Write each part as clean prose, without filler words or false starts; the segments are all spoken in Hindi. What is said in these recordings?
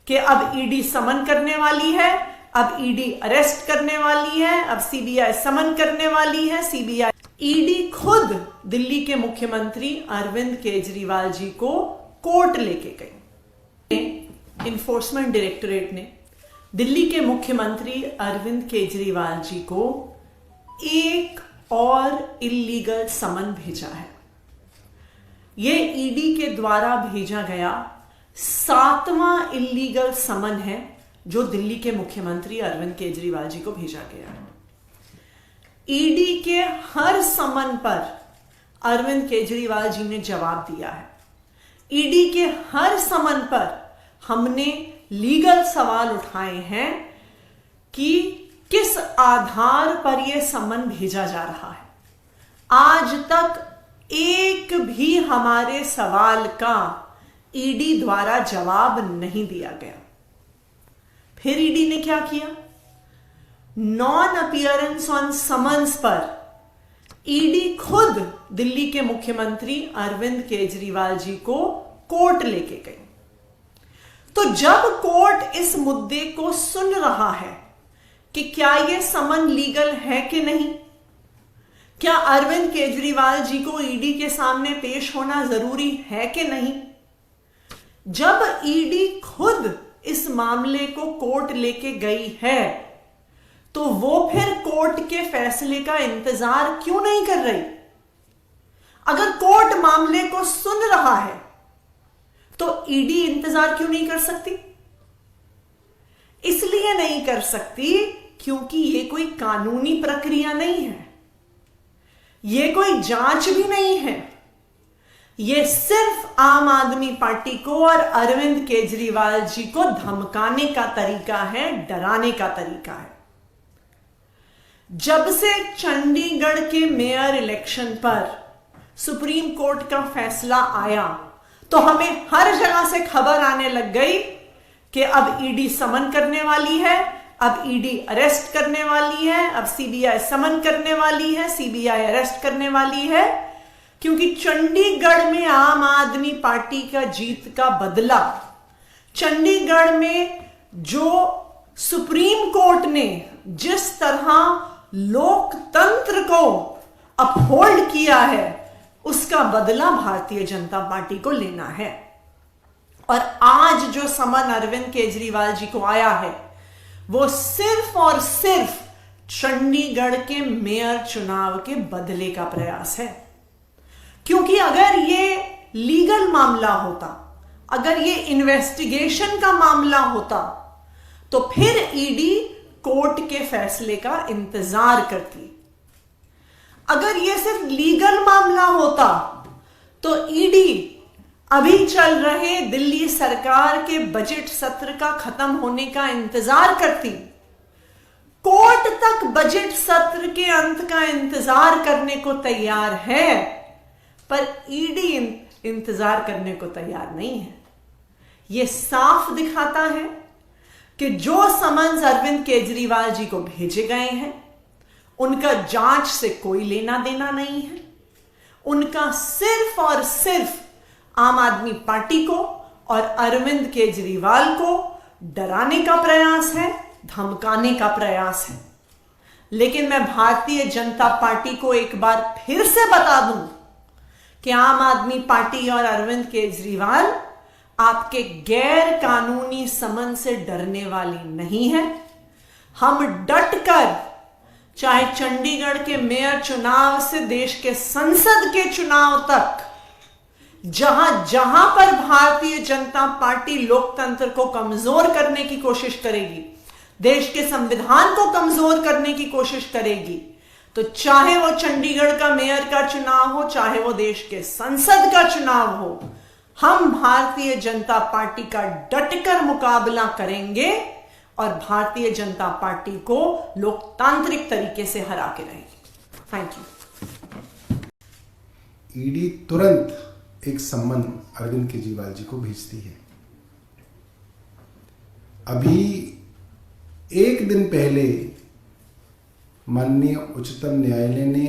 कि अब ईडी समन करने वाली है, अब ईडी अरेस्ट करने वाली है, अब सीबीआई समन करने वाली है। सीबीआई ईडी खुद दिल्ली के मुख्यमंत्री अरविंद केजरीवाल जी को कोर्ट लेके गई। इन्फोर्समेंट डायरेक्टोरेट ने दिल्ली के मुख्यमंत्री अरविंद केजरीवाल जी को एक और इल्लीगल समन भेजा है। यह ईडी के द्वारा भेजा गया 7वां इल्लीगल समन है जो दिल्ली के मुख्यमंत्री अरविंद केजरीवाल जी को भेजा गया है। ईडी के हर समन पर अरविंद केजरीवाल जी ने जवाब दिया है। ईडी के हर समन पर हमने लीगल सवाल उठाए हैं कि किस आधार पर यह समन भेजा जा रहा है। आज तक एक भी हमारे सवाल का ईडी द्वारा जवाब नहीं दिया गया। फिर ईडी ने क्या किया? नॉन अपीयरेंस ऑन समन्स पर ईडी खुद दिल्ली के मुख्यमंत्री अरविंद केजरीवाल जी को कोर्ट लेके गई। तो जब कोर्ट इस मुद्दे को सुन रहा है कि क्या यह समन लीगल है कि नहीं, क्या अरविंद केजरीवाल जी को ईडी के सामने पेश होना जरूरी है कि नहीं, जब ईडी खुद इस मामले को कोर्ट लेके गई है तो वो फिर कोर्ट के फैसले का इंतजार क्यों नहीं कर रही? अगर कोर्ट मामले को सुन रहा है तो ईडी इंतजार क्यों नहीं कर सकती? इसलिए नहीं कर सकती क्योंकि यह कोई कानूनी प्रक्रिया नहीं है, यह कोई जांच भी नहीं है। यह सिर्फ आम आदमी पार्टी को और अरविंद केजरीवाल जी को धमकाने का तरीका है, डराने का तरीका है। जब से चंडीगढ़ के मेयर इलेक्शन पर सुप्रीम कोर्ट का फैसला आया तो हमें हर जगह से खबर आने लग गई कि अब ईडी समन करने वाली है, अब ईडी अरेस्ट करने वाली है, अब सीबीआई समन करने वाली है, सीबीआई अरेस्ट करने वाली है, क्योंकि चंडीगढ़ में आम आदमी पार्टी का जीत का बदला, चंडीगढ़ में जो सुप्रीम कोर्ट ने जिस तरह लोकतंत्र को अपहोल्ड किया है उसका बदला भारतीय जनता पार्टी को लेना है। और आज जो समन अरविंद केजरीवाल जी को आया है वो सिर्फ और सिर्फ चंडीगढ़ के मेयर चुनाव के बदले का प्रयास है। क्योंकि अगर ये लीगल मामला होता, अगर ये इन्वेस्टिगेशन का मामला होता तो फिर ईडी कोर्ट के फैसले का इंतजार करती। अगर ये सिर्फ लीगल मामला होता तो ईडी अभी चल रहे दिल्ली सरकार के बजट सत्र का खत्म होने का इंतजार करती। कोर्ट तक बजट सत्र के अंत का इंतजार करने को तैयार है, पर ईडी इंतजार करने को तैयार नहीं है। यह साफ दिखाता है कि जो समन्स अरविंद केजरीवाल जी को भेजे गए हैं उनका जांच से कोई लेना देना नहीं है। उनका सिर्फ और सिर्फ आम आदमी पार्टी को और अरविंद केजरीवाल को डराने का प्रयास है, धमकाने का प्रयास है। लेकिन मैं भारतीय जनता पार्टी को एक बार फिर से बता दूं कि आम आदमी पार्टी और अरविंद केजरीवाल आपके गैर कानूनी समन से डरने वाली नहीं है। हम डटकर चाहे चंडीगढ़ के मेयर चुनाव से देश के संसद के चुनाव तक, जहां जहां पर भारतीय जनता पार्टी लोकतंत्र को कमजोर करने की कोशिश करेगी, देश के संविधान को कमजोर करने की कोशिश करेगी, तो चाहे वो चंडीगढ़ का मेयर का चुनाव हो, चाहे वो देश के संसद का चुनाव हो, हम भारतीय जनता पार्टी का डटकर मुकाबला करेंगे और भारतीय जनता पार्टी को लोकतांत्रिक तरीके से हरा के रहेगी। Thank you. ईडी तुरंत एक सम्मन अरविंद केजरीवाल जी को भेजती है। अभी एक दिन पहले माननीय उच्चतम न्यायालय ने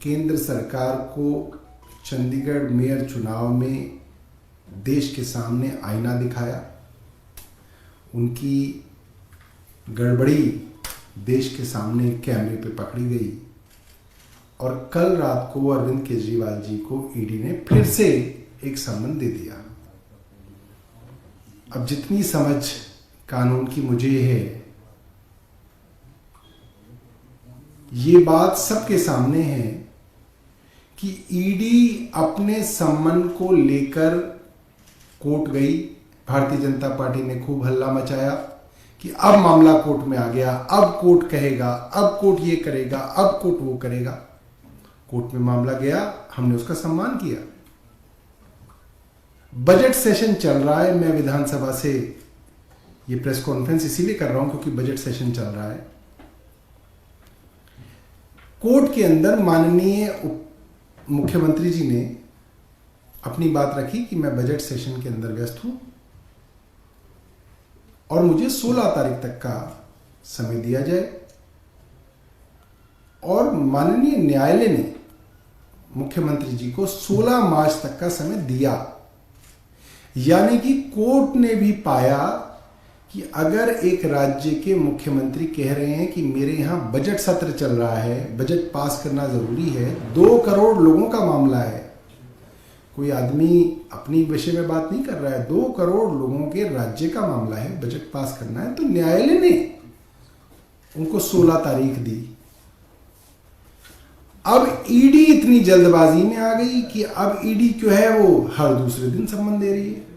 केंद्र सरकार को चंडीगढ़ मेयर चुनाव में देश के सामने आईना दिखाया उनकी गड़बड़ी देश के सामने कैमरे पे पकड़ी गई और कल रात को अरविंद केजरीवाल जी को ईडी ने फिर से एक सम्मन दे दिया। अब जितनी समझ कानून की मुझे है, ये बात सबके सामने है कि ईडी अपने सम्मन को लेकर कोर्ट गई। भारतीय जनता पार्टी ने खूब हल्ला मचाया कि अब मामला कोर्ट में आ गया, अब कोर्ट कहेगा, अब कोर्ट ये करेगा, अब कोर्ट वो करेगा। कोर्ट में मामला गया, हमने उसका सम्मान किया। बजट सेशन चल रहा है, मैं विधानसभा से ये प्रेस कॉन्फ्रेंस इसीलिए कर रहा हूं क्योंकि बजट सेशन चल रहा है। कोर्ट के अंदर माननीय मुख्यमंत्री जी ने अपनी बात रखी कि मैं बजट सेशन के अंदर व्यस्त हूं और मुझे 16 तारीख तक का समय दिया जाए। और माननीय न्यायालय ने मुख्यमंत्री जी को 16 मार्च तक का समय दिया। यानी कि कोर्ट ने भी पाया कि अगर एक राज्य के मुख्यमंत्री कह रहे हैं कि मेरे यहां बजट सत्र चल रहा है, बजट पास करना जरूरी है, 2 करोड़ लोगों का मामला है, कोई आदमी अपनी विषय में बात नहीं कर रहा है, 2 करोड़ लोगों के राज्य का मामला है, बजट पास करना है, तो न्यायालय ने उनको 16 तारीख दी। अब ईडी इतनी जल्दबाजी में आ गई कि अब ईडी जो है वो हर दूसरे दिन सम्मन दे रही है।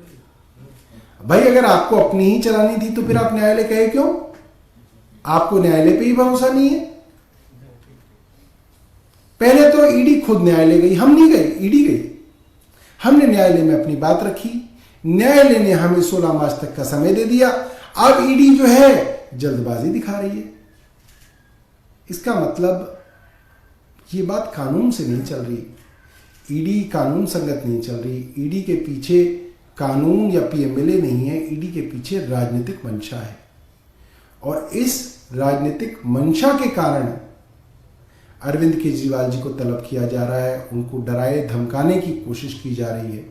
भाई अगर आपको अपनी ही चलानी थी तो फिर आप न्यायालय कहे क्यों? आपको न्यायालय पे ही भरोसा नहीं है। पहले तो ईडी खुद न्यायालय गई, हम नहीं गए, ईडी गई। हमने न्यायालय में अपनी बात रखी, न्यायालय ने हमें 16 मार्च तक का समय दे दिया। अब ईडी जो है जल्दबाजी दिखा रही है। इसका मतलब ये बात कानून से नहीं चल रही, ईडी कानून संगत नहीं चल रही। ईडी के पीछे कानून या पीएमएलए नहीं है, ईडी के पीछे राजनीतिक मंशा है और इस राजनीतिक मंशा के कारण अरविंद केजरीवाल जी को तलब किया जा रहा है, उनको डराए धमकाने की कोशिश की जा रही है।